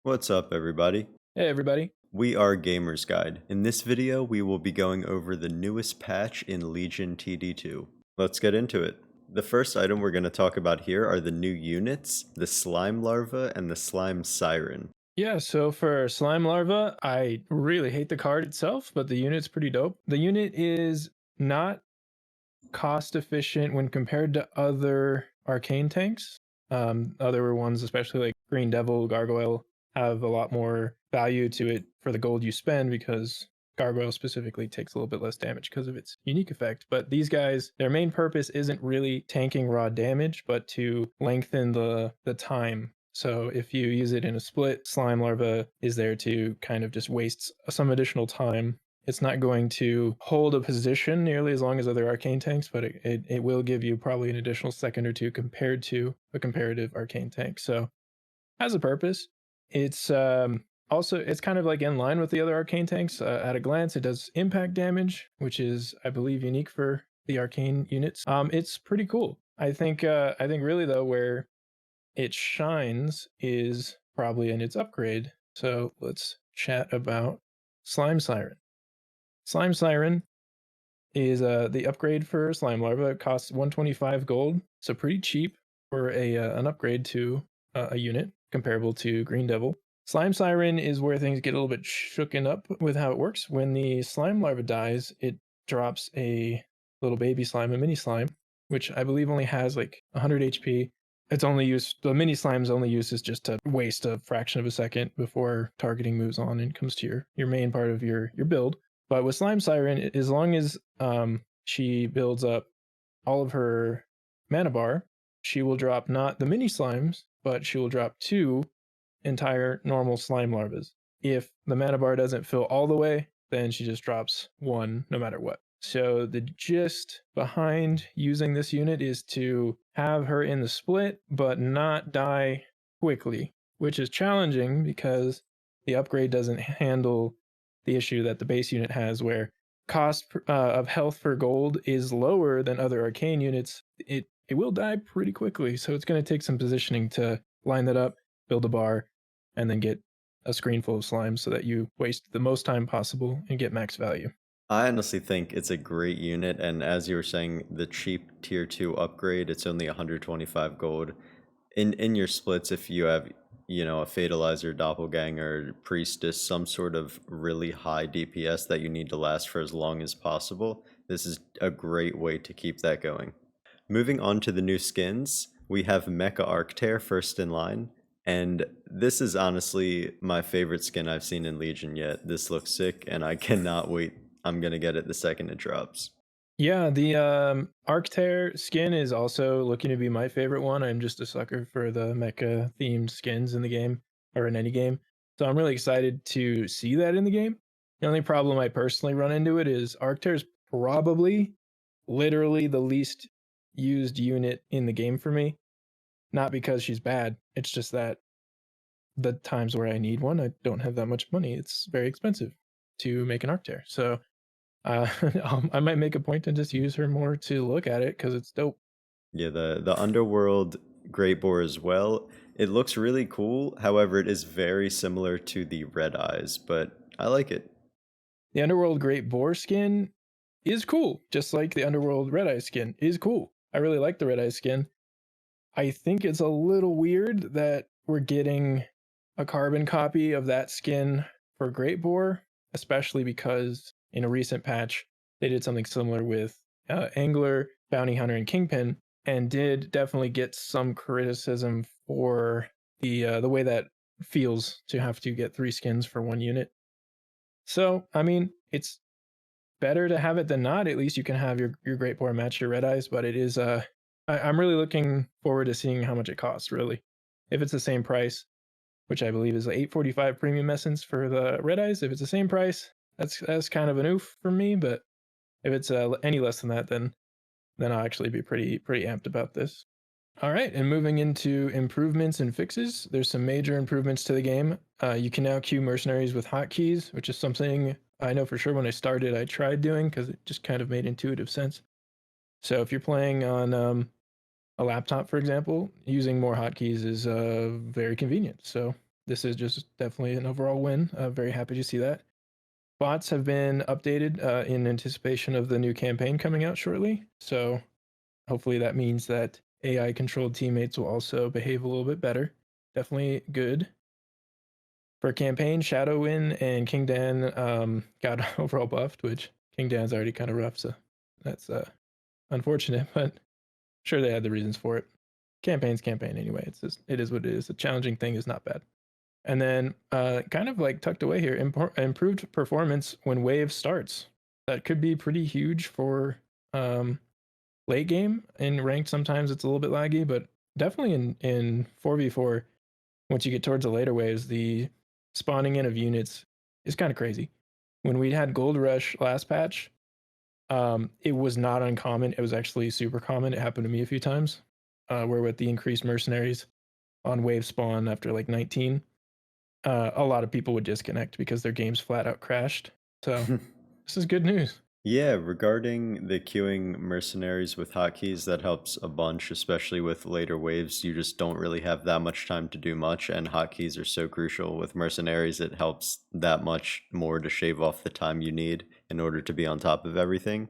What's up, everybody? Hey everybody. We are Gamers Guide. In this video, we will be going over the newest patch in Legion TD2. Let's get into it. The first item we're going to talk about here are the new units, the Slime Larva and the Slime Siren. Yeah, so for Slime Larva, I really hate the card itself, but the unit's pretty dope. The unit is not cost efficient when compared to other arcane tanks. Other ones, especially like Green Devil, Gargoyle, have a lot more value to it for the gold you spend because Gargoyle specifically takes a little bit less damage because of its unique effect. But these guys, their main purpose isn't really tanking raw damage, but to lengthen the time. So if you use it in a split, Slime Larva is there to kind of just waste some additional time. It's not going to hold a position nearly as long as other arcane tanks, but it will give you probably an additional second or two compared to a comparative arcane tank. So has a purpose. It's also it's kind of like in line with the other arcane tanks. At a glance, it does impact damage, which is I believe unique for the arcane units. It's pretty cool. I think really though where it shines is probably in its upgrade. So let's chat about Slime Siren. Slime Siren is the upgrade for Slime Larva. It costs 125 gold, so pretty cheap for an upgrade to a unit comparable to Green Devil. Slime Siren is where things get a little bit shooken up with how it works. When the Slime Larva dies, it drops a little baby slime, a mini slime, which I believe only has like 100 HP. It's only used, the mini slime's only use is just to waste a fraction of a second before targeting moves on and comes to your main part of your build. But with Slime Siren, as long as she builds up all of her mana bar, she will drop not the mini slimes, but she will drop two entire normal slime larvas. If the mana bar doesn't fill all the way, then she just drops one no matter what. So the gist behind using this unit is to have her in the split, but not die quickly, which is challenging because the upgrade doesn't handle the issue that the base unit has where cost of health for gold is lower than other arcane units. It will die pretty quickly, so it's going to take some positioning to line that up, build a bar, and then get a screen full of slimes so that you waste the most time possible and get max value. I honestly think it's a great unit, and as you were saying, the cheap tier 2 upgrade, it's only 125 gold. In your splits, if you have, a Fatalizer, Doppelganger, Priestess, some sort of really high DPS that you need to last for as long as possible, this is a great way to keep that going. Moving on to the new skins, we have Mecha Arctear first in line, and this is honestly my favorite skin I've seen in Legion yet. This looks sick, and I cannot wait. I'm gonna get it the second it drops. Yeah, the Arctear skin is also looking to be my favorite one. I'm just a sucker for the mecha themed skins in the game or in any game. So I'm really excited to see that in the game. The only problem I personally run into it is Arctear is probably literally the least used unit in the game for me. Not because she's bad. It's just that the times where I need one, I don't have that much money. It's very expensive to make an Arctear. So I might make a point to just use her more to look at it because it's dope. Yeah, the Underworld Great Boar as well. It looks really cool. However, it is very similar to the Red Eyes, but I like it. The Underworld Great Boar skin is cool, just like the Underworld Red Eye skin is cool. I really like the Red Eye skin. I think it's a little weird that we're getting a carbon copy of that skin for Great Boar, especially because in a recent patch they did something similar with Angler, Bounty Hunter, and Kingpin, and did definitely get some criticism for the way that feels to have to get three skins for one unit. So I mean, it's better to have it than not. At least you can have your Great Boar match your Red Eyes, but it is I'm really looking forward to seeing how much it costs. Really, if it's the same price, which I believe is 845 premium essence for the Red Eyes. If it's the same price, that's kind of an oof for me. But if it's any less than that, then I'll actually be pretty amped about this. All right, and moving into improvements and fixes, there's some major improvements to the game. You can now queue mercenaries with hotkeys, which is something I know for sure when I started I tried doing because it just kind of made intuitive sense. So if you're playing on a laptop, for example, using more hotkeys is very convenient. So this is just definitely an overall win. Very happy to see that. Bots have been updated in anticipation of the new campaign coming out shortly. So hopefully that means that AI controlled teammates will also behave a little bit better. Definitely good. For campaign, Shadowin and King Dan got overall buffed, which King Dan's already kind of rough, so that's unfortunate, but sure they had the reasons for it. Campaign's campaign anyway. It is what it is. A challenging thing is not bad. And then kind of like tucked away here, improved performance when wave starts. That could be pretty huge for late game. In ranked, sometimes it's a little bit laggy, but definitely in 4v4, once you get towards the later waves, the spawning in of units is kind of crazy. When we had Gold Rush last patch, it was not uncommon. It was actually super common. It happened to me a few times, where with the increased mercenaries on wave spawn after like 19, a lot of people would disconnect because their games flat out crashed. So this is good news. Yeah, regarding the queuing mercenaries with hotkeys, that helps a bunch, especially with later waves. You just don't really have that much time to do much, and hotkeys are so crucial. With mercenaries, it helps that much more to shave off the time you need in order to be on top of everything.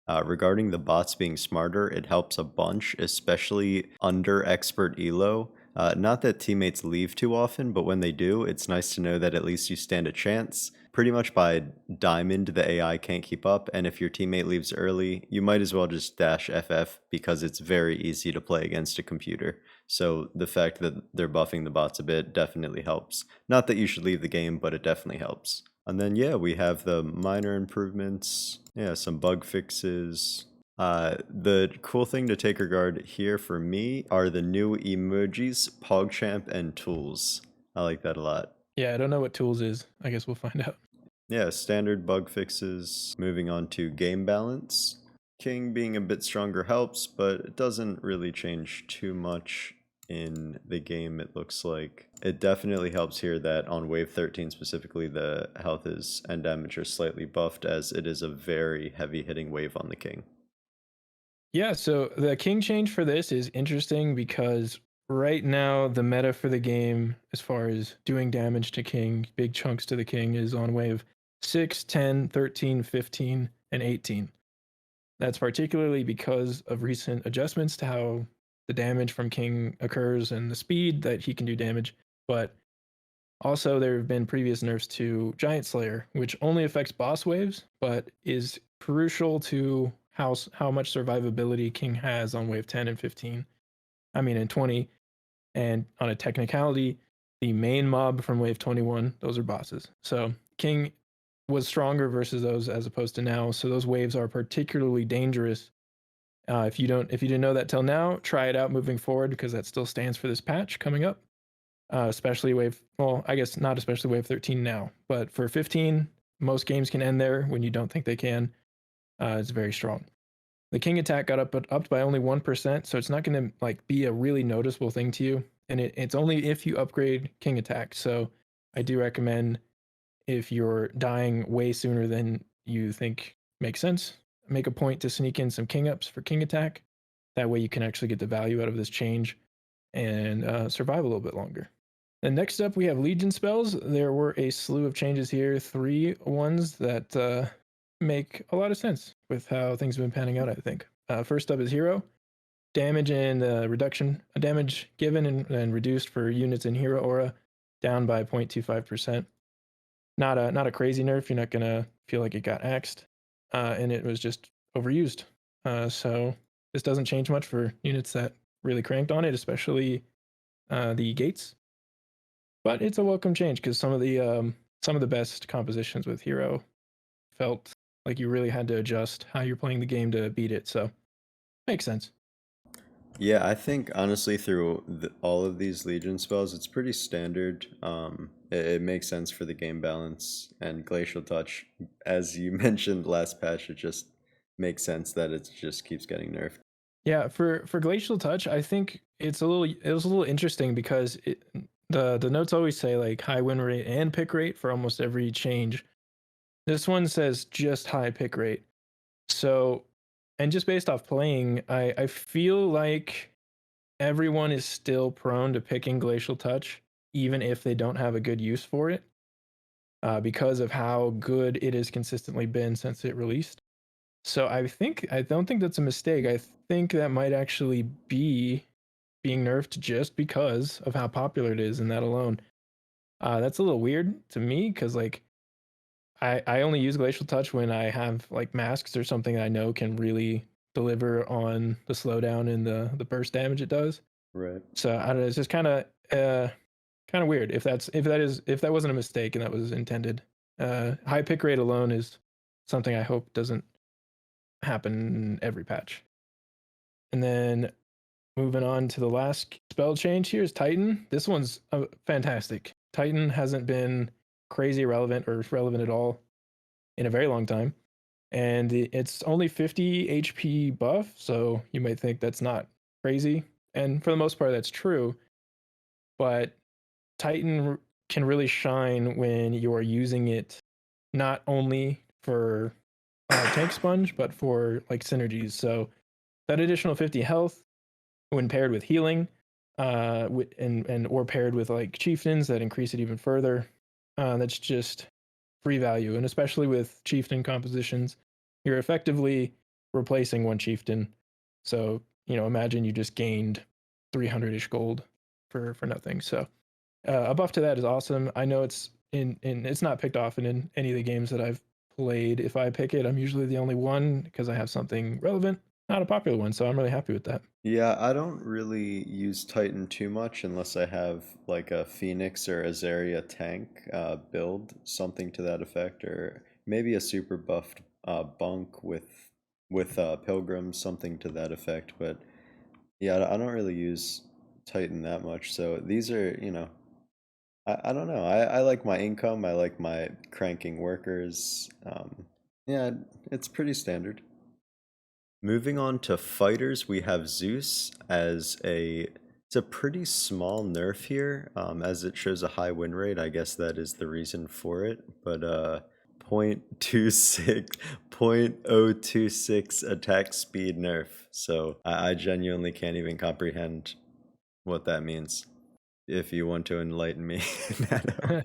Regarding the bots being smarter, it helps a bunch, especially under expert elo. Not that teammates leave too often, but when they do, it's nice to know that at least you stand a chance. Pretty much by diamond, the AI can't keep up, and if your teammate leaves early, you might as well just dash FF because it's very easy to play against a computer. So the fact that they're buffing the bots a bit definitely helps. Not that you should leave the game, but it definitely helps. And then yeah, we have the minor improvements, yeah, some bug fixes. The cool thing to take regard here for me are the new emojis, PogChamp, and tools. I like that a lot. Yeah, I don't know what tools is. I guess we'll find out. Yeah, standard bug fixes. Moving on to game balance. King being a bit stronger helps, but it doesn't really change too much in the game, it looks like. It definitely helps here that on wave 13 specifically, the health is and damage are slightly buffed, as it is a very heavy hitting wave on the King. Yeah, so the king change for this is interesting because right now the meta for the game, as far as doing damage to king, big chunks to the king, is on wave 6, 10, 13, 15, and 18. That's particularly because of recent adjustments to how the damage from king occurs and the speed that he can do damage. But also, there have been previous nerfs to Giant Slayer, which only affects boss waves, but is crucial to how much survivability King has on wave 10 and 15. I mean, in 20. And on a technicality, the main mob from wave 21, those are bosses. So King was stronger versus those as opposed to now. So those waves are particularly dangerous. If you didn't know that till now, try it out moving forward because that still stands for this patch coming up. Especially wave, well, I guess not especially wave 13 now, but for 15, most games can end there when you don't think they can. It's very strong. The king attack got upped by only 1%, so it's not going to like be a really noticeable thing to you, and it's only if you upgrade king attack. So I do recommend, if you're dying way sooner than you think makes sense, make a point to sneak in some king ups for king attack. That way you can actually get the value out of this change and survive a little bit longer. And next up, we have Legion spells. There were a slew of changes here, 3 ones that make a lot of sense with how things have been panning out, I think. First up is Hero. Damage and reduction, damage given and reduced for units in Hero Aura, down by 0.25%. Not a crazy nerf. You're not gonna feel like it got axed, and it was just overused. So this doesn't change much for units that really cranked on it, especially the gates. But it's a welcome change because some of the best compositions with Hero felt like you really had to adjust how you're playing the game to beat it. So makes sense. Yeah, I think honestly through all of these Legion spells, it's pretty standard. It makes sense for the game balance and Glacial Touch. As you mentioned last patch, it just makes sense that it just keeps getting nerfed. Yeah, for Glacial Touch, I think it was a little interesting because the notes always say like high win rate and pick rate for almost every change. This one says just high pick rate. So, and just based off playing, I feel like everyone is still prone to picking Glacial Touch, even if they don't have a good use for it, because of how good it has consistently been since it released. So I don't think that's a mistake. I think that might actually be being nerfed just because of how popular it is, and that alone. That's a little weird to me because like I only use Glacial Touch when I have like masks or something I know can really deliver on the slowdown and the burst damage it does. Right. So I don't know, it's just kind of weird if that wasn't a mistake and that was intended. High pick rate alone is something I hope doesn't happen every patch. And then moving on to the last spell change here is Titan. This one's fantastic. Titan hasn't been crazy relevant or relevant at all in a very long time. And it's only 50 HP buff, so you might think that's not crazy. And for the most part, that's true. But Titan can really shine when you are using it not only for tank sponge, but for like synergies. So that additional 50 health when paired with healing, and or paired with like chieftains that increase it even further. That's just free value, and especially with chieftain compositions, you're effectively replacing one chieftain. So imagine you just gained 300-ish gold for nothing. So a buff to that is awesome. I know in it's not picked often in any of the games that I've played. If I pick it, I'm usually the only one because I have something relevant, not a popular one. So I'm really happy with that. Yeah, I don't really use Titan too much unless I have like a Phoenix or Azaria tank build, something to that effect, or maybe a super buffed bunk with Pilgrim, something to that effect. But yeah, I don't really use Titan that much. So these are, I don't know. I like my income. I like my cranking workers. Yeah, it's pretty standard. Moving on to fighters, we have Zeus as it's a pretty small nerf here, as it shows a high win rate. I guess that is the reason for it. But 0.26 attack speed nerf. So I genuinely can't even comprehend what that means. If you want to enlighten me, Nano.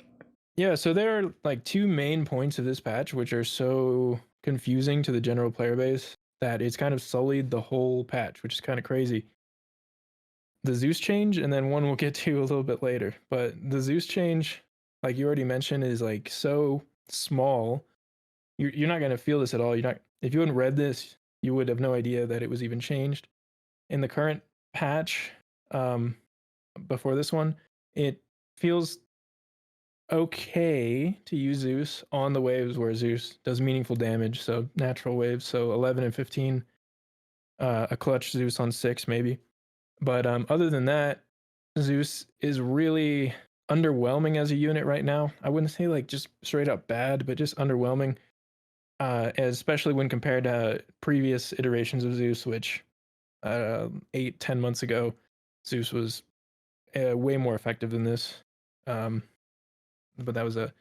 Yeah, so there are like two main points of this patch which are so confusing to the general player base that it's kind of sullied the whole patch, which is kind of crazy. The Zeus change, and then one we'll get to a little bit later. But the Zeus change, like you already mentioned, is like so small. You're not going to feel this at all. You're not, if you hadn't read this, you would have no idea that it was even changed. In the current patch, um, before this one, it feels okay to use Zeus on the waves where Zeus does meaningful damage. So natural waves, so 11 and 15, a clutch Zeus on 6 maybe. But other than that, Zeus is really underwhelming as a unit right now. I wouldn't say like just straight up bad, but just underwhelming. Especially when compared to previous iterations of Zeus, which 8-10 months ago, Zeus was way more effective than this. Um, but that was a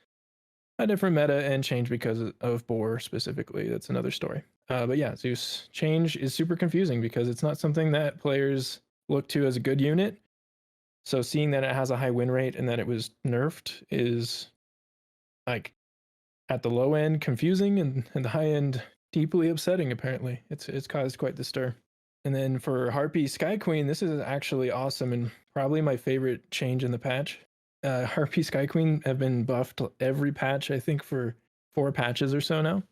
different meta and change because of Boar specifically. That's another story. But yeah, Zeus change is super confusing because it's not something that players look to as a good unit. So seeing that it has a high win rate and that it was nerfed is like at the low end confusing and the high end deeply upsetting. Apparently, it's caused quite the stir. And then for Harpy Sky Queen, this is actually awesome and probably my favorite change in the patch. Harpy Sky Queen have been buffed every patch, I think, for 4 patches or so now.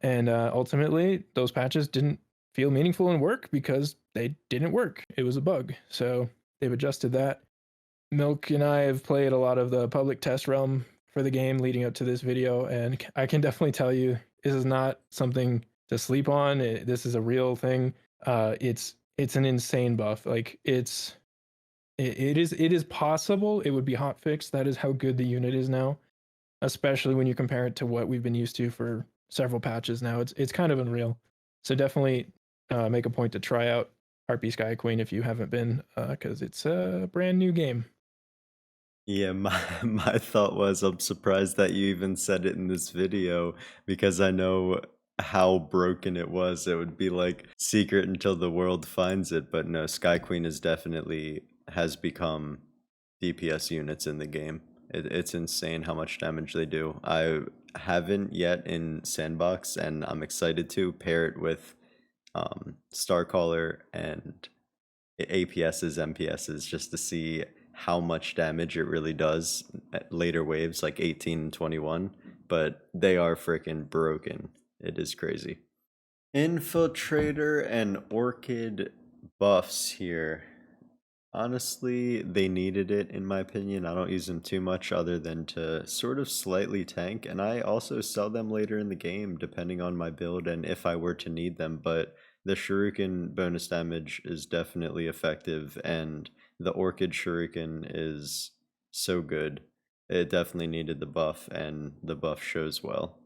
And ultimately, those patches didn't feel meaningful and work because they didn't work. It was a bug. So they've adjusted that. Milk and I have played a lot of the public test realm for the game leading up to this video, and I can definitely tell you this is not something to sleep on. This is a real thing. It's an insane buff. Like it is possible it would be hot fixed. That is how good the unit is now, especially when you compare it to what we've been used to for several patches now. It's kind of unreal. So definitely make a point to try out Harpy Sky Queen if you haven't been, because it's a brand new game. Yeah, my my thought was I'm surprised that you even said it in this video because I know how broken it was. It would be like secret until the world finds it, but no, Sky Queen is definitely has become DPS units in the game. It's insane how much damage they do. I haven't yet in Sandbox, and I'm excited to pair it with Starcaller and APSs, MPSs, just to see how much damage it really does at later waves like 18 and 21. But they are freaking broken. It is crazy. Infiltrator and Orchid buffs here. Honestly, they needed it in my opinion. I don't use them too much other than to sort of slightly tank, and I also sell them later in the game depending on my build and if I were to need them, but the Shuriken bonus damage is definitely effective, and the Orchid Shuriken is so good. It definitely needed the buff, and the buff shows well.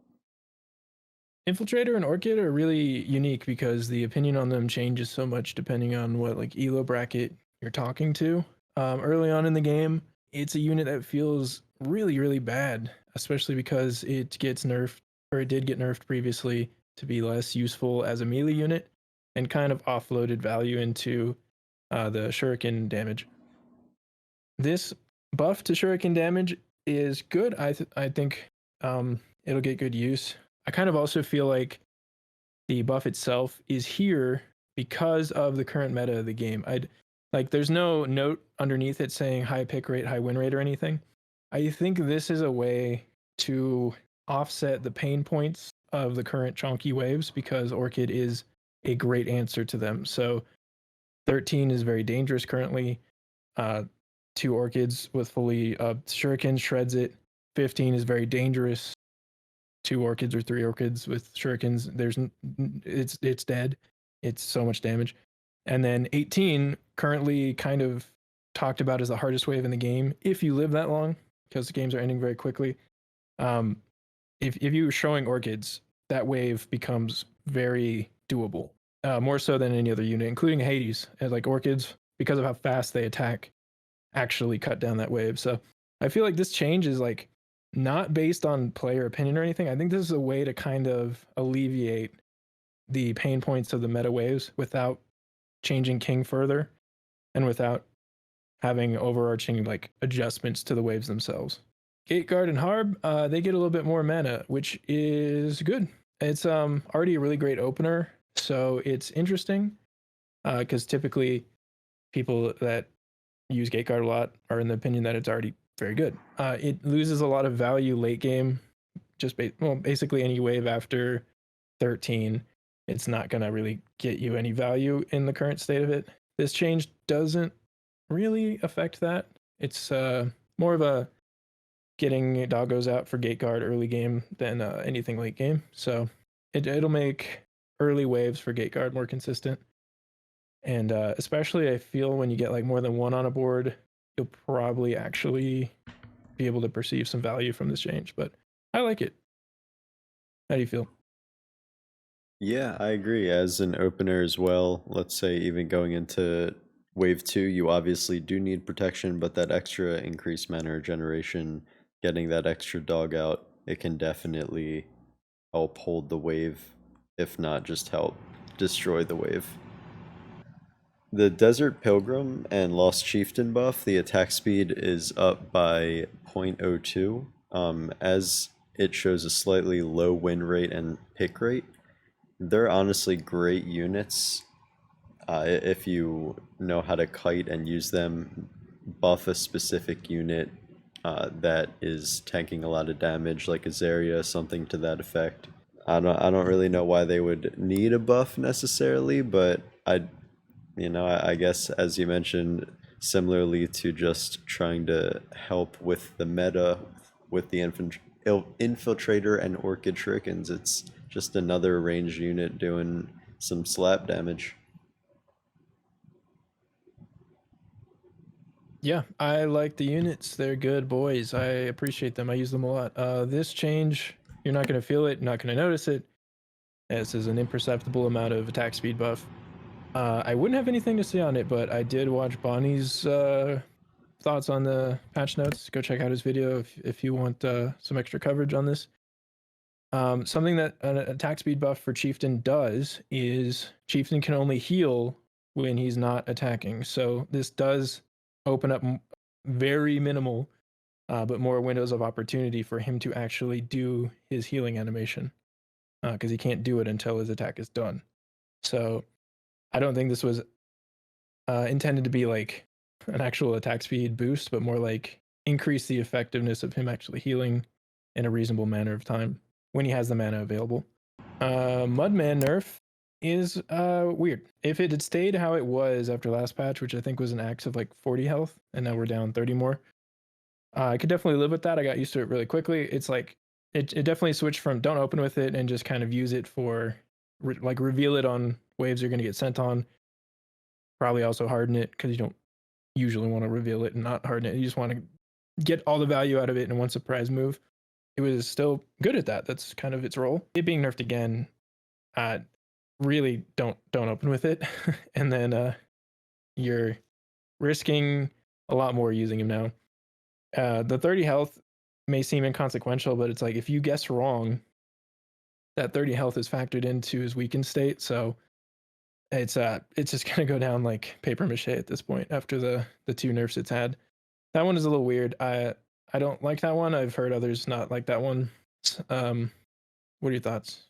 Infiltrator and Orchid are really unique because the opinion on them changes so much depending on what like elo bracket you're talking to. Early on in the game, it's a unit that feels really, really bad, especially because it gets nerfed, or it did get nerfed previously to be less useful as a melee unit and kind of offloaded value into the shuriken damage. This buff to shuriken damage is good. I think it'll get good use. I kind of also feel like the buff itself is here because of the current meta of the game. I'd like there's no note underneath it saying high pick rate, high win rate or anything. I think this is a way to offset the pain points of the current chonky waves because Orchid is a great answer to them. So 13 is very dangerous currently. Uh, 2 Orchids with fully shuriken shreds it. 15 is very dangerous. 2 Orchids or 3 Orchids with shurikens, it's dead. It's so much damage. And then 18 currently kind of talked about as the hardest wave in the game if you live that long, because the games are ending very quickly. Um, if you're showing Orchids, that wave becomes very doable, more so than any other unit, including Hades. And like Orchids, because of how fast they attack, actually cut down that wave. So I feel like this change is like not based on player opinion or anything. I think this is a way to kind of alleviate the pain points of the meta waves without changing King further and without having overarching like adjustments to the waves themselves. Gateguard and Harb, they get a little bit more mana, which is good. It's already a really great opener, so it's interesting because typically people that use Gateguard a lot are in the opinion that it's already very good. It loses a lot of value late game, just basically any wave after 13. It's not going to really get you any value in the current state of it. This change doesn't really affect that. It's more of a getting doggos out for Gateguard early game than anything late game. So it'll make early waves for Gateguard more consistent. And especially I feel when you get like more than one on a board, you'll probably actually be able to perceive some value from this change. But I like it. How do you feel? Yeah, I agree. As an opener as well, let's say even going into wave 2, you obviously do need protection, but that extra increased mana regeneration, getting that extra dog out, it can definitely help hold the wave, if not just help destroy the wave. The Desert Pilgrim and Lost Chieftain buff, the attack speed is up by 0.02, as it shows a slightly low win rate and pick rate. They're honestly great units if you know how to kite and use them. Buff a specific unit that is tanking a lot of damage, like Azaria, something to that effect. I don't really know why they would need a buff necessarily, but I guess as you mentioned, similarly to just trying to help with the meta with the infiltrator and orchid shurikens, it's just another ranged unit doing some slap damage. Yeah, I like the units. They're good boys. I appreciate them. I use them a lot. This change, you're not going to feel it, not going to notice it. This is an imperceptible amount of attack speed buff. I wouldn't have anything to say on it, but I did watch Bonny's thoughts on the patch notes. Go check out his video if you want some extra coverage on this. Something that an attack speed buff for Chieftain does is Chieftain can only heal when he's not attacking. So this does open up very minimal, but more windows of opportunity for him to actually do his healing animation, because he can't do it until his attack is done. So I don't think this was intended to be like an actual attack speed boost, but more like increase the effectiveness of him actually healing in a reasonable manner of time when he has the mana available. Mudman nerf is weird. If it had stayed how it was after last patch, which I think was an axe of like 40 health, and now we're down 30 more, I could definitely live with that. I got used to it really quickly. It's like it definitely switched from don't open with it and just kind of use it for like reveal it on waves you're going to get sent on. Probably also harden it because you don't usually want to reveal it and not harden it. You just want to get all the value out of it in one surprise move. It was still good at that. That's kind of its role. It being nerfed again, really don't open with it, and then you're risking a lot more using him now. The 30 health may seem inconsequential, but it's like if you guess wrong, that 30 health is factored into his weakened state. So it's just gonna go down like paper mache at this point after the two nerfs it's had. That one is a little weird. I don't like that one. I've heard others not like that one. What are your thoughts?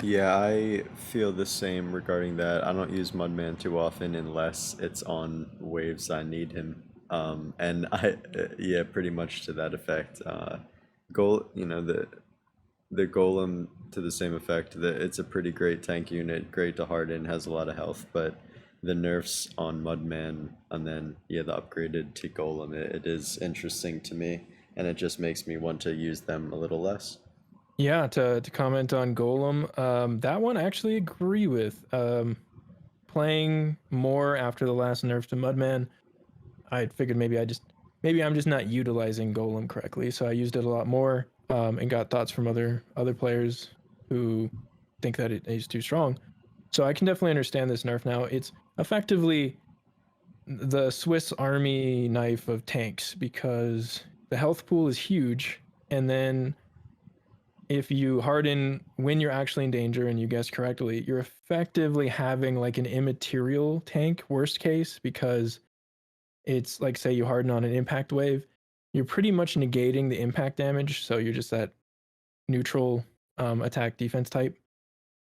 Yeah, I feel the same regarding that. I don't use Mudman too often unless it's on waves I need him. And yeah, pretty much to that effect. The golem to the same effect. That it's a pretty great tank unit, great to harden, has a lot of health, but the nerfs on Mudman and then yeah, the upgraded to golem, it is interesting to me, and it just makes me want to use them a little less. Yeah, to comment on Golem, that one I actually agree with. Playing more after the last nerf to Mudman, I figured maybe I'm just not utilizing Golem correctly, so I used it a lot more, and got thoughts from other players who think that it is too strong. So I can definitely understand this nerf now. It's effectively the Swiss Army knife of tanks because the health pool is huge, and then if you harden when you're actually in danger and you guess correctly, you're effectively having like an immaterial tank, worst case, because it's like, say, you harden on an impact wave, you're pretty much negating the impact damage. So you're just that neutral attack defense type.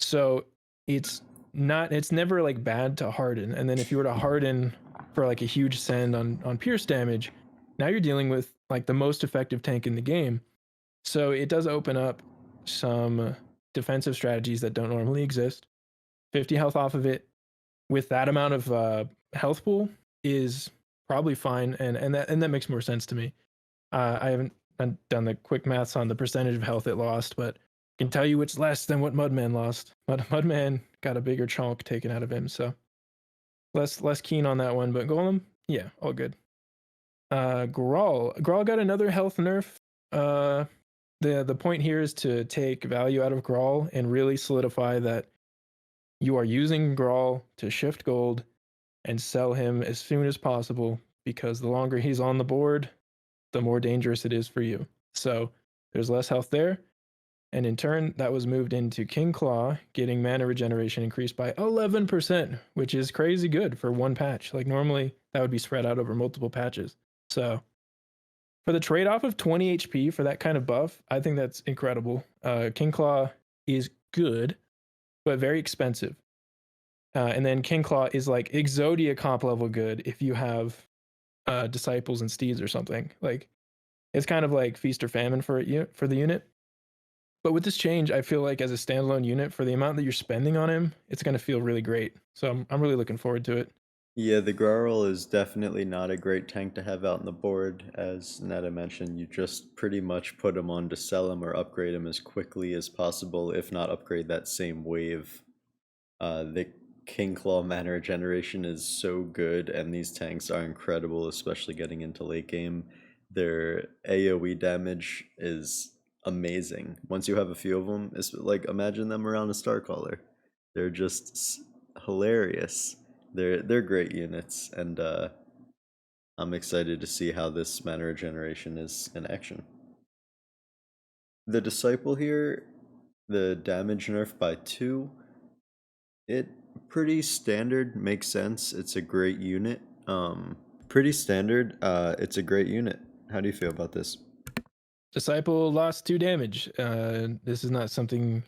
So it's it's never like bad to harden. And then if you were to harden for like a huge send on pierce damage, now you're dealing with like the most effective tank in the game. So it does open up some defensive strategies that don't normally exist. 50 health off of it with that amount of health pool is probably fine, and that makes more sense to me. I haven't done the quick maths on the percentage of health it lost, but I can tell you it's less than what Mudman lost. Mudman got a bigger chunk taken out of him, so less keen on that one. But Golem, yeah, all good. Grawl got another health nerf. Uh, the point here is to take value out of Grawl and really solidify that you are using Grawl to shift gold and sell him as soon as possible, because the longer he's on the board, the more dangerous it is for you. So there's less health there. And in turn, that was moved into King Claw, getting mana regeneration increased by 11%, which is crazy good for one patch. Like normally that would be spread out over multiple patches. So for the trade off of 20 HP for that kind of buff, I think that's incredible. King Claw is good, but very expensive. And then King Claw is like Exodia comp level good if you have disciples and steeds or something. Like it's kind of like feast or famine for the unit. But with this change, I feel like as a standalone unit, for the amount that you're spending on him, it's going to feel really great. So I'm really looking forward to it. Yeah, the Grarl is definitely not a great tank to have out on the board. As Netta mentioned, you just pretty much put him on to sell him or upgrade him as quickly as possible, if not upgrade that same wave. The King Claw mana regeneration is so good, and these tanks are incredible, especially getting into late game. Their AoE damage is amazing. Once you have a few of them, it's like imagine them around a Starcaller. They're just hilarious. They're great units, and I'm excited to see how this mana regeneration is in action. The Disciple here, the damage nerf by 2, it pretty standard, makes sense. It's a great unit. Pretty standard. It's a great unit. How do you feel about this? Disciple lost 2 damage. This is not something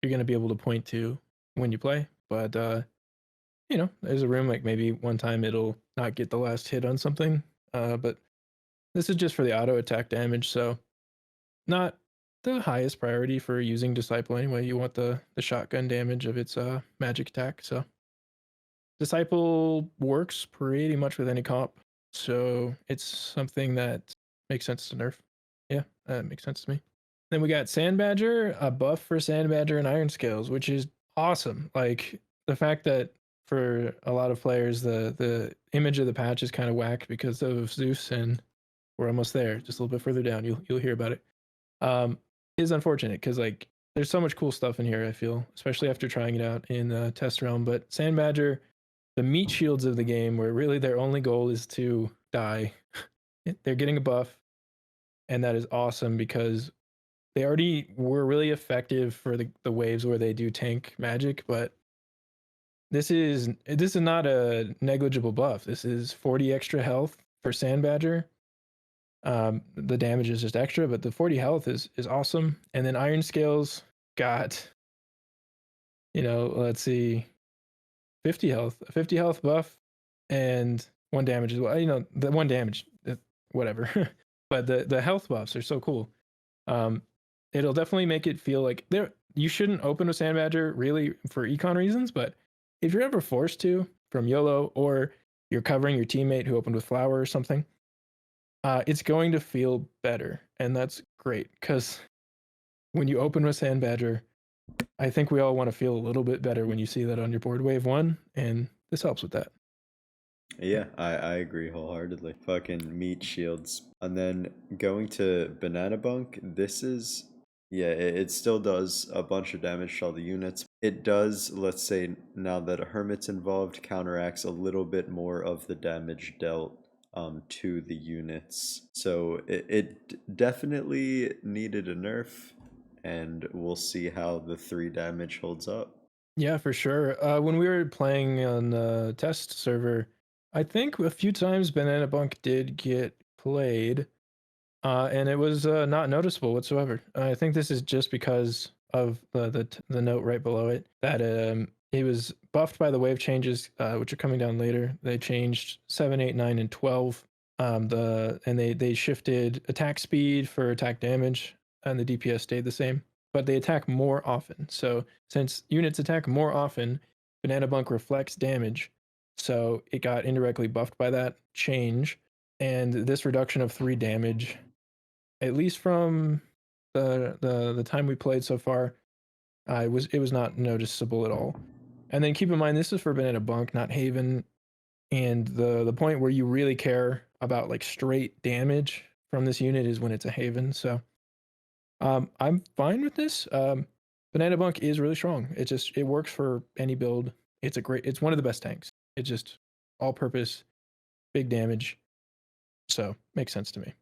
you're gonna be able to point to when you play, but, there's a room, like, maybe one time it'll not get the last hit on something, but this is just for the auto attack damage, so not the highest priority for using Disciple anyway. You want the shotgun damage of its, magic attack, so Disciple works pretty much with any comp, so it's something that makes sense to nerf. Yeah, that makes sense to me. Then we got Sandbadger, a buff for Sandbadger and Iron Scales, which is awesome. Like the fact that for a lot of players, the image of the patch is kind of whack because of Zeus, and we're almost there. Just a little bit further down, you'll hear about it. Um, is unfortunate because like there's so much cool stuff in here. I feel, especially after trying it out in the test realm. But Sandbadger, the meat shields of the game, where really their only goal is to die. They're getting a buff, and that is awesome because they already were really effective for the waves where they do tank magic, but this is not a negligible buff. This is 40 extra health for Sandbadger. The damage is just extra, but the 40 health is awesome. And then Iron Scales got, let's see, 50 health, a 50 health buff, and 1 damage as well. The 1 damage, whatever. But the health buffs are so cool. It'll definitely make it feel like there. You shouldn't open with Sandbadger really for econ reasons, but if you're ever forced to from YOLO or you're covering your teammate who opened with Flower or something, it's going to feel better, and that's great because when you open with Sandbadger, I think we all want to feel a little bit better when you see that on your board wave one, and this helps with that. Yeah, I agree wholeheartedly. Fucking meat shields. And then going to Banana Bunk, this is, yeah, it still does a bunch of damage to all the units. It does, let's say, now that a Hermit's involved, counteracts a little bit more of the damage dealt to the units. So it definitely needed a nerf, and we'll see how the 3 damage holds up. Yeah, for sure. When we were playing on the test server, I think a few times Banana Bunk did get played, and it was not noticeable whatsoever. I think this is just because of the note right below it that it was buffed by the wave changes, which are coming down later. They changed 7, 8, 9, and 12. They shifted attack speed for attack damage, and the DPS stayed the same, but they attack more often. So since units attack more often, Banana Bunk reflects damage. So it got indirectly buffed by that change, and this reduction of 3 damage, at least from the time we played so far, it was not noticeable at all. And then keep in mind this is for Banana Bunk, not Haven, and the point where you really care about like straight damage from this unit is when it's a Haven. So I'm fine with this. Banana Bunk is really strong. It works for any build. It's one of the best tanks. It's just all purpose, big damage. So makes sense to me.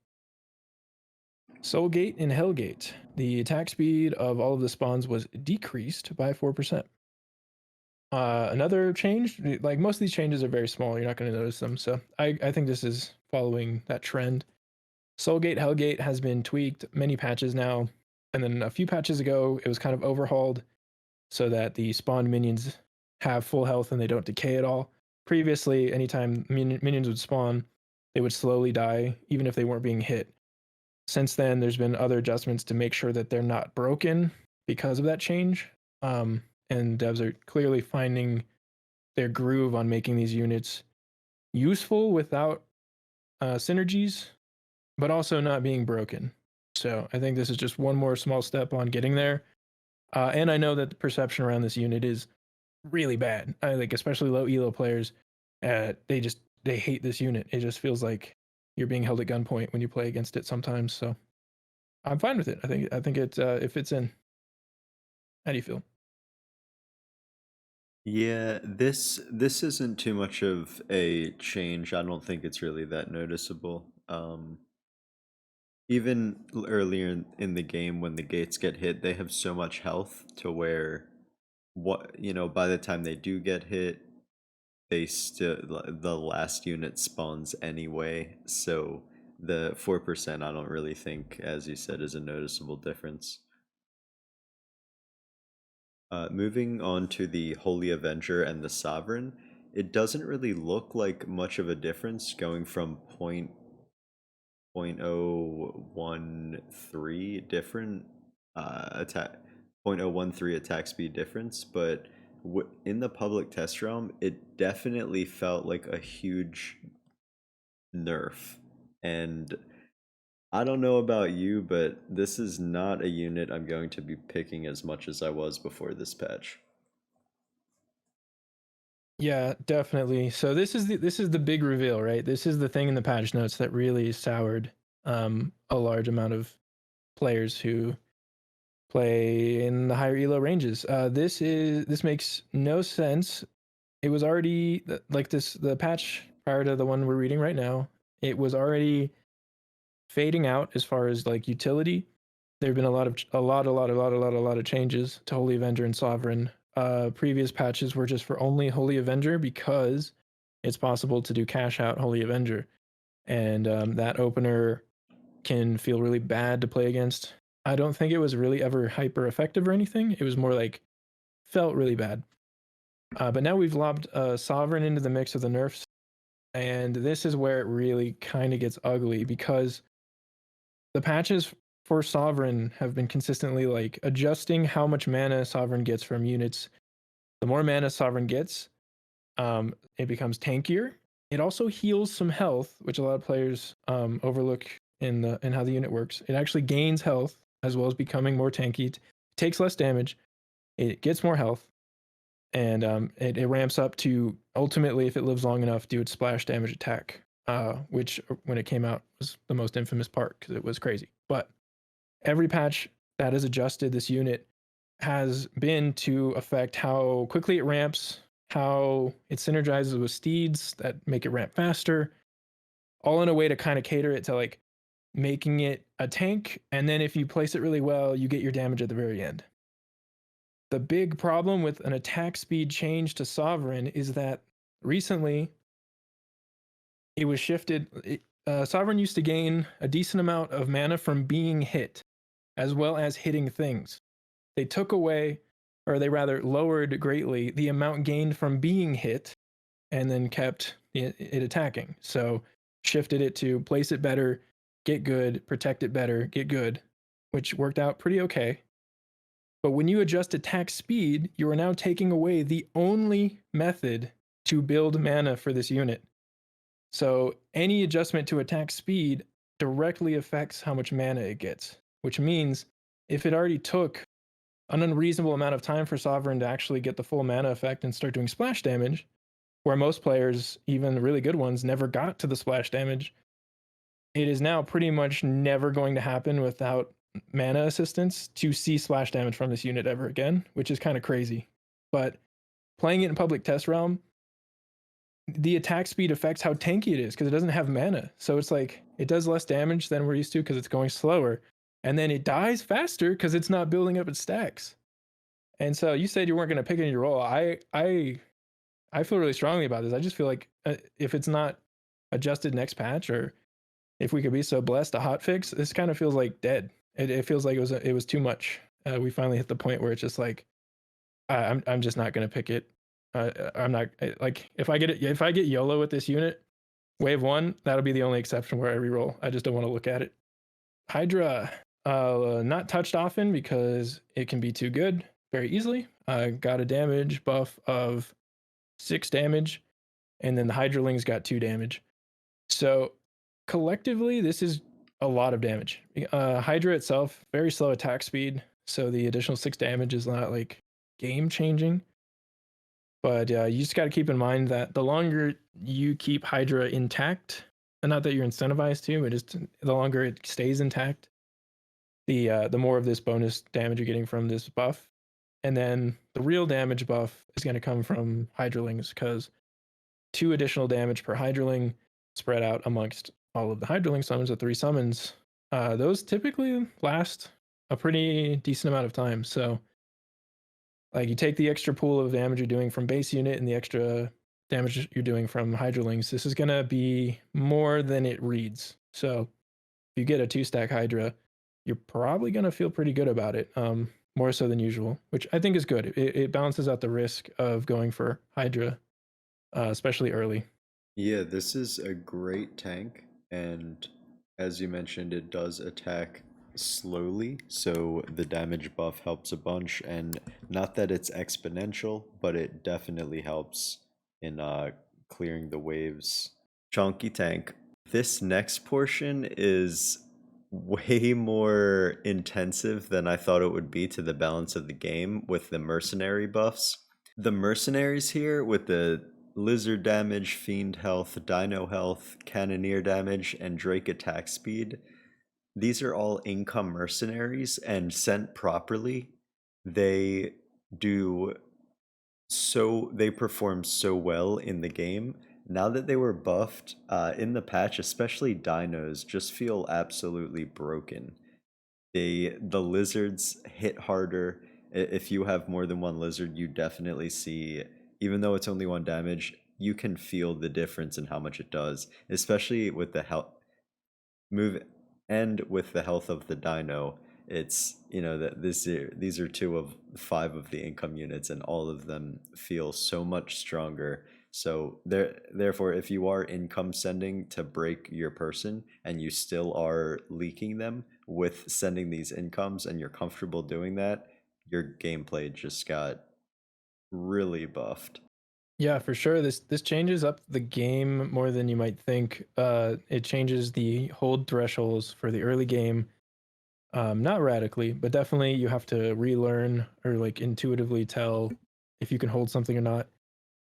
Soulgate and Hellgate. The attack speed of all of the spawns was decreased by 4%. Another change, like most of these changes are very small, you're not going to notice them. So I think this is following that trend. Soulgate, Hellgate has been tweaked many patches now. And then a few patches ago, it was kind of overhauled so that the spawned minions have full health and they don't decay at all. Previously, anytime minions would spawn, they would slowly die, even if they weren't being hit. Since then, there's been other adjustments to make sure that they're not broken because of that change. And devs are clearly finding their groove on making these units useful without synergies, but also not being broken. So I think this is just one more small step on getting there. And I know that the perception around this unit is really bad. I think especially low elo players, they hate this unit. It just feels like you're being held at gunpoint when you play against it sometimes. So I'm fine with it. I think it fits in. How do you feel? Yeah, this isn't too much of a change. I don't think it's really that noticeable. Even earlier in the game when the gates get hit, they have so much health to where by the time they do get hit, the last unit spawns anyway, so the 4% I don't really think, as you said, is a noticeable difference. Moving on to the Holy Avenger and the Sovereign, it doesn't really look like much of a difference going from 0.013 different attack 0.013 attack speed difference, but in the public test realm, it definitely felt like a huge nerf. And I don't know about you, but this is not a unit I'm going to be picking as much as I was before this patch. Yeah, definitely. So this is the big reveal, right? This is the thing in the patch notes that really soured a large amount of players who play in the higher elo ranges. This makes no sense. It was already like this the patch prior to the one we're reading right now. It was already fading out as far as like utility. There have been a lot of changes to Holy Avenger and Sovereign. Previous patches were just for only Holy Avenger because it's possible to do cash out Holy Avenger, and that opener can feel really bad to play against. I don't think it was really ever hyper effective or anything. It was more like felt really bad. But now we've lobbed Sovereign into the mix of the nerfs, and this is where it really kind of gets ugly because the patches for Sovereign have been consistently like adjusting how much mana Sovereign gets from units. The more mana Sovereign gets, it becomes tankier. It also heals some health, which a lot of players overlook in how the unit works. It actually gains health as well as becoming more tanky. It takes less damage. It gets more health, and it ramps up to ultimately, if it lives long enough, do its splash damage attack, which when it came out was the most infamous part because it was crazy. But every patch that has adjusted this unit has been to affect how quickly it ramps, how it synergizes with steeds that make it ramp faster, all in a way to kind of cater it to like making it a tank. And then if you place it really well, you get your damage at the very end. The big problem with an attack speed change to Sovereign is that recently it was shifted. Sovereign used to gain a decent amount of mana from being hit, as well as hitting things. They took away, or they rather lowered greatly, the amount gained from being hit and then kept it attacking. So shifted it to place it better, get good, protect it better, get good, which worked out pretty okay. But when you adjust attack speed, you are now taking away the only method to build mana for this unit. So any adjustment to attack speed directly affects how much mana it gets, which means if it already took an unreasonable amount of time for Sovereign to actually get the full mana effect and start doing splash damage, where most players, even the really good ones, never got to the splash damage, it is now pretty much never going to happen without mana assistance to see splash damage from this unit ever again, which is kind of crazy. But playing it in public test realm, the attack speed affects how tanky it is because it doesn't have mana. So it's like it does less damage than we're used to because it's going slower. And then it dies faster because it's not building up its stacks. And so you said you weren't going to pick it in your role. I feel really strongly about this. I just feel like if it's not adjusted next patch, or if we could be so blessed a hot fix, this kind of feels like dead. It feels like it was too much. We finally hit the point where it's just like I'm just not going to pick it. I'm not like if I get YOLO with this unit, wave one, that'll be the only exception where I reroll. I just don't want to look at it. Hydra, not touched often because it can be too good very easily. I got a damage buff of 6 damage, and then the Hydralings got 2 damage. So collectively, this is a lot of damage. Hydra itself, very slow attack speed, so the additional 6 damage is not like game changing. But you just got to keep in mind that the longer you keep Hydra intact, and not that you're incentivized to, but just the longer it stays intact, the more of this bonus damage you're getting from this buff. And then the real damage buff is going to come from Hydralings because 2 additional damage per Hydraling spread out amongst all of the Hydraling summons, the 3 summons. Those typically last a pretty decent amount of time. So like you take the extra pool of damage you're doing from base unit and the extra damage you're doing from Hydralings, this is gonna be more than it reads. So if you get a 2-stack Hydra, you're probably gonna feel pretty good about it, more so than usual, which I think is good. It balances out the risk of going for Hydra, especially early. Yeah, this is a great tank, and as you mentioned, it does attack slowly, so the damage buff helps a bunch, and not that it's exponential, but it definitely helps in clearing the waves. Chunky tank. This next portion is way more intensive than I thought it would be to the balance of the game with the mercenary buffs. The mercenaries here with the lizard damage, fiend health, dino health, cannoneer damage, and drake attack speed. These are all income mercenaries, and sent properly, they do they perform so well in the game. Now that they were buffed in the patch, especially dinos just feel absolutely broken. The lizards hit harder. If you have more than one lizard, you definitely see, even though it's only one damage, you can feel the difference in how much it does, especially with the health move and with the health of the dino. It's, you know, that these are two of five of the income units, and all of them feel so much stronger. So therefore, if you are income sending to break your person and you still are leaking them with sending these incomes and you're comfortable doing that, your gameplay just got really buffed. Yeah, for sure. This changes up the game more than you might think. It changes the hold thresholds for the early game. Not radically, but definitely you have to relearn or like intuitively tell if you can hold something or not,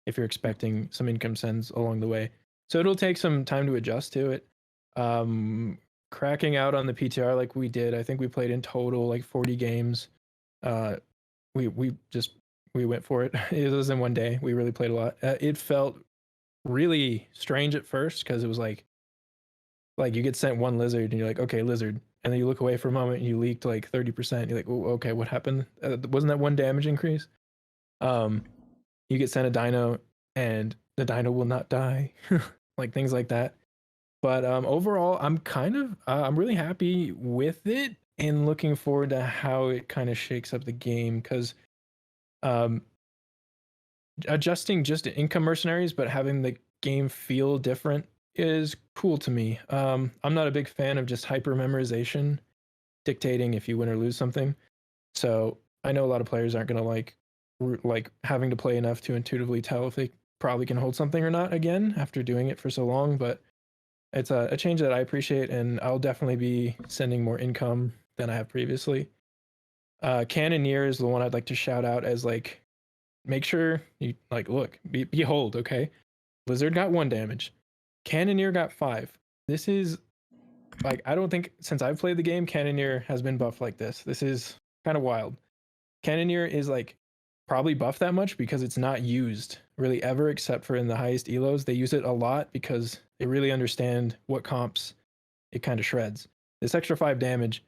if you're expecting some income sends along the way. So it'll take some time to adjust to it. Um, Cracking out on the PTR like we did, I think we played in total like 40 games. Uh, we just we went for it. It was in one day. We really played a lot. It felt really strange at first because it was like you get sent one lizard and you're like, okay, lizard, and then you look away for a moment and you leaked like 30%. You're like, oh, okay, what happened? Wasn't that one damage increase? Um, you get sent a dino and the dino will not die, like things like that. But overall, I'm really happy with it and looking forward to how it kind of shakes up the game because um, adjusting just to income mercenaries, but having the game feel different is cool to me. I'm not a big fan of just hyper memorization dictating if you win or lose something. So I know a lot of players aren't gonna like having to play enough to intuitively tell if they probably can hold something or not again after doing it for so long. But it's a change that I appreciate, and I'll definitely be sending more income than I have previously. Cannoneer is the one I'd like to shout out as like make sure you like look behold, okay, lizard got 1 damage, cannoneer got 5. This is like I don't think since I've played the game cannoneer has been buffed like this is kind of wild. Cannoneer is like probably buffed that much because it's not used really ever except for in the highest elos. They use it a lot because they really understand what comps it kind of shreds. This extra 5 damage,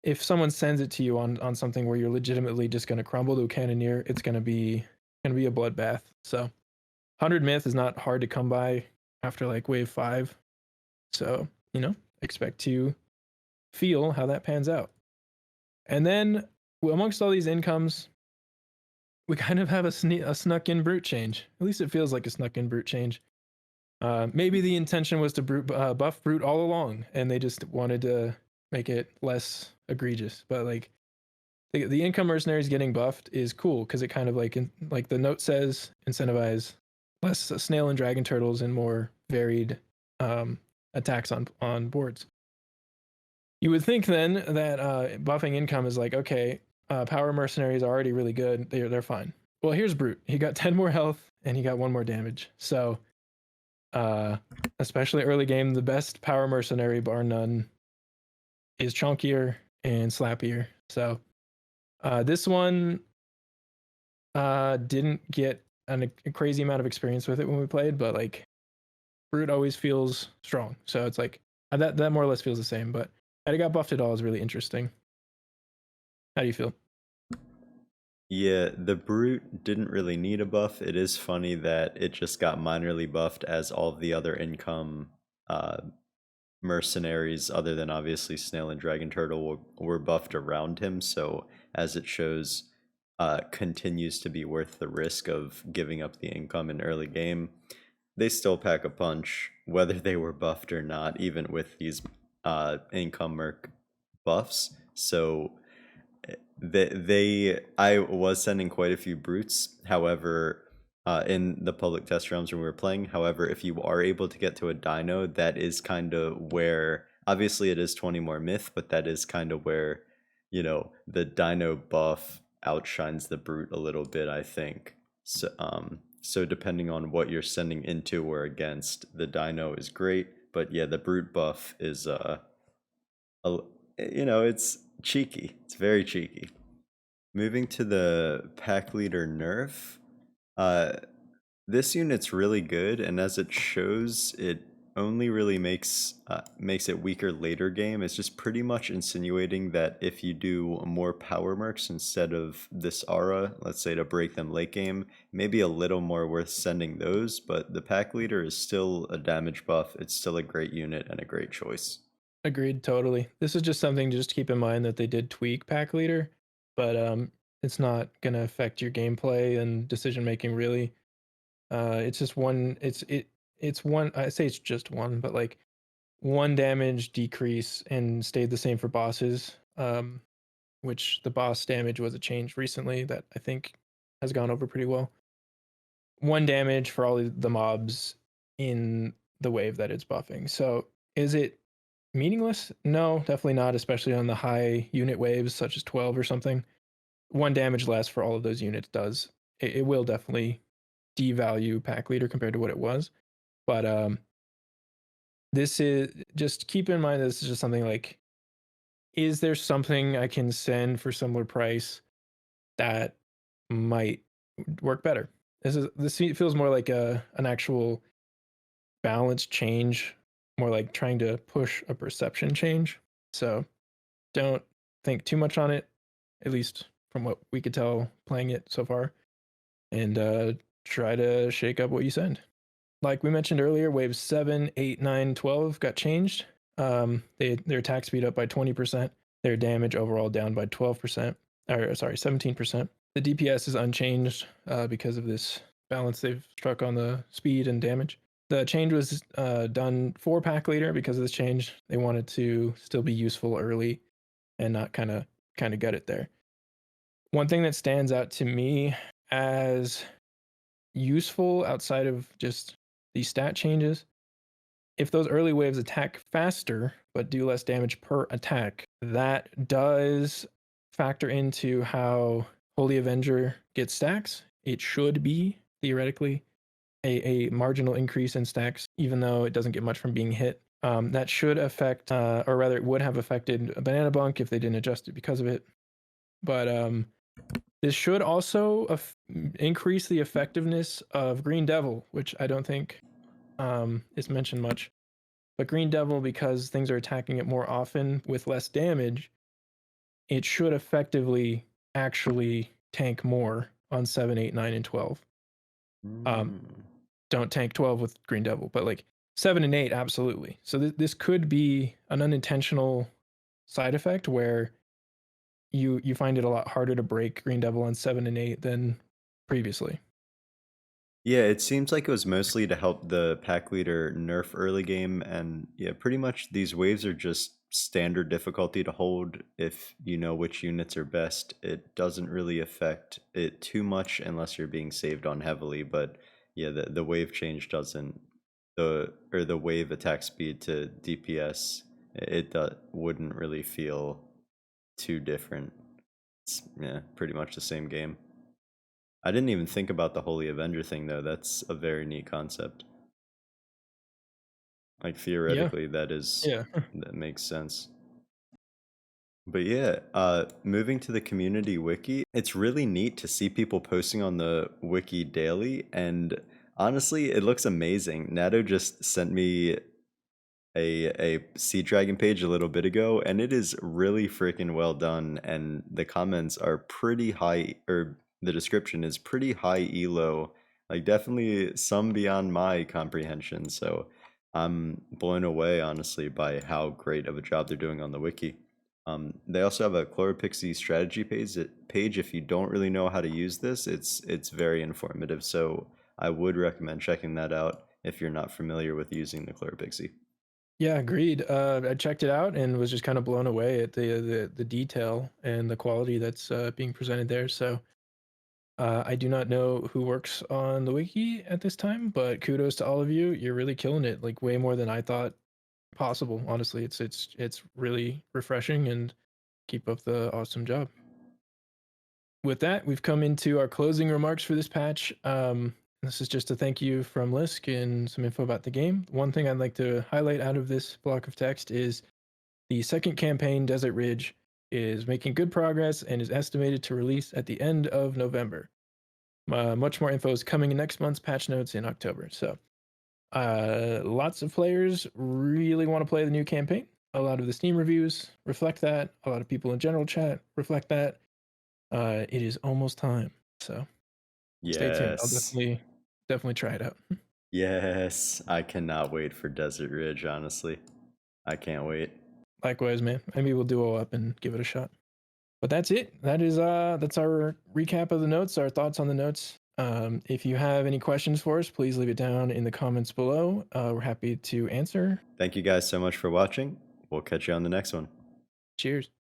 if someone sends it to you on something where you're legitimately just going to crumble to a cannoneer, it's going to be a bloodbath. So 100 myth is not hard to come by after like wave 5. So, expect to feel how that pans out. And then amongst all these incomes, we kind of have a snuck in brute change. At least it feels like a snuck in brute change. Maybe the intention was to buff brute all along, and they just wanted to make it less egregious. But like the income mercenaries getting buffed is cool because it kind of like the note says incentivize less snail and dragon turtles and more varied attacks on boards. You would think then that buffing income is like okay, power mercenaries are already really good. They're fine. Well, here's brute. He got 10 more health and he got 1 more damage. So uh, especially early game, the best power mercenary bar none is chunkier and slappier. So this one didn't get a crazy amount of experience with it when we played, but like brute always feels strong. So it's like that more or less feels the same. But that it got buffed at all is really interesting. How do you feel? Yeah, the Brute didn't really need a buff. It is funny that it just got minorly buffed as all of the other income uh, mercenaries, other than obviously Snail and Dragon Turtle, were buffed around him. So as it shows, continues to be worth the risk of giving up the income in early game. They still pack a punch, whether they were buffed or not, even with these income merc buffs. So I was sending quite a few brutes. However, in the public test rounds when we were playing, however, if you are able to get to a dino, that is kind of where, obviously it is 20 more myth, but that is kind of where, the dino buff outshines the brute a little bit, I think. So depending on what you're sending into or against, the dino is great, but yeah, the brute buff is a, it's cheeky. It's very cheeky. Moving to the pack leader nerf, uh, this unit's really good, and as it shows, it only really makes it weaker later game. It's just pretty much insinuating that if you do more power mercs instead of this aura, let's say to break them late game, maybe a little more worth sending those. But the pack leader is still a damage buff. It's still a great unit and a great choice. Agreed, totally. This is just something to just keep in mind that they did tweak pack leader, but it's not gonna affect your gameplay and decision making really. It's just one. It's one. I say it's just one, but like one damage decrease and stayed the same for bosses. Which the boss damage was a change recently that I think has gone over pretty well. One damage for all the mobs in the wave that it's buffing. So is it meaningless? No, definitely not, especially on the high unit waves such as 12 or something. One damage less for all of those units does. It will definitely devalue pack leader compared to what it was. But this is just keep in mind that this is just something like, is there something I can send for similar price that might work better? This feels more like an actual balance change, more like trying to push a perception change. So don't think too much on it, at least from what we could tell playing it so far, and try to shake up what you send. Like we mentioned earlier, waves 7, 8, 9, 12 got changed. Their attack speed up by 20%, their damage overall down by 12%, or sorry, 17%. The DPS is unchanged because of this balance they've struck on the speed and damage. The change was done for pack leader because of this change. They wanted to still be useful early and not kind of gut it there. One thing that stands out to me as useful outside of just these stat changes, if those early waves attack faster but do less damage per attack, that does factor into how Holy Avenger gets stacks. It should be theoretically a marginal increase in stacks, even though it doesn't get much from being hit. That should affect, or rather, it would have affected a Banana Bunk if they didn't adjust it because of it. But this should also increase the effectiveness of Green Devil, which I don't think is mentioned much. But Green Devil, because things are attacking it more often with less damage, it should effectively actually tank more on 7, 8, 9, and 12. Um, Mm. don't tank 12 with Green Devil, but like 7 and 8, absolutely. So this could be an unintentional side effect where you find it a lot harder to break Green Devil on 7 and 8 than previously. Yeah, it seems like it was mostly to help the pack leader nerf early game, and yeah, pretty much these waves are just standard difficulty to hold if you know which units are best. It doesn't really affect it too much unless you're being saved on heavily, but yeah, the wave change doesn't the wave attack speed to DPS, wouldn't really feel too different. It's yeah, pretty much the same game. I didn't even think about the Holy Avenger thing though. That's a very neat concept. Like Yeah, theoretically, yeah. that makes sense. But yeah, moving to the community wiki, it's really neat to see people posting on the wiki daily, and honestly, it looks amazing. Nato just sent me a Sea Dragon page a little bit ago, and it is really freaking well done, and the comments are pretty high, or the description is pretty high elo, like definitely some beyond my comprehension. So I'm blown away, honestly, by how great of a job they're doing on the wiki. They also have a Chloropixie strategy page. If you don't really know how to use this, it's very informative. So I would recommend checking that out if you're not familiar with using the Chloropixie. Yeah, agreed. I checked it out and was just kind of blown away at the detail and the quality that's being presented there. So I do not know who works on the wiki at this time, but kudos to all of you. You're really killing it, like way more than I thought possible. Honestly, it's really refreshing, and keep up the awesome job. With that, we've come into our closing remarks for this patch. This is just a thank you from Lisk and some info about the game. One thing I'd like to highlight out of this block of text is the second campaign, Desert Ridge, is making good progress and is estimated to release at the end of November. Much more info is coming in next month's patch notes in October. So, lots of players really want to play the new campaign. A lot of the Steam reviews reflect that. A lot of people in general chat reflect that. It is almost time. So, stay tuned. I'll Yes. definitely try it out. Yes. I cannot wait for Desert Ridge, honestly. I can't wait. Likewise, man. Maybe we'll duo up and give it a shot. But that's it. That's our recap of the notes, our thoughts on the notes. If you have any questions for us, please leave it down in the comments below. We're happy to answer. Thank you guys so much for watching. We'll catch you on the next one. Cheers.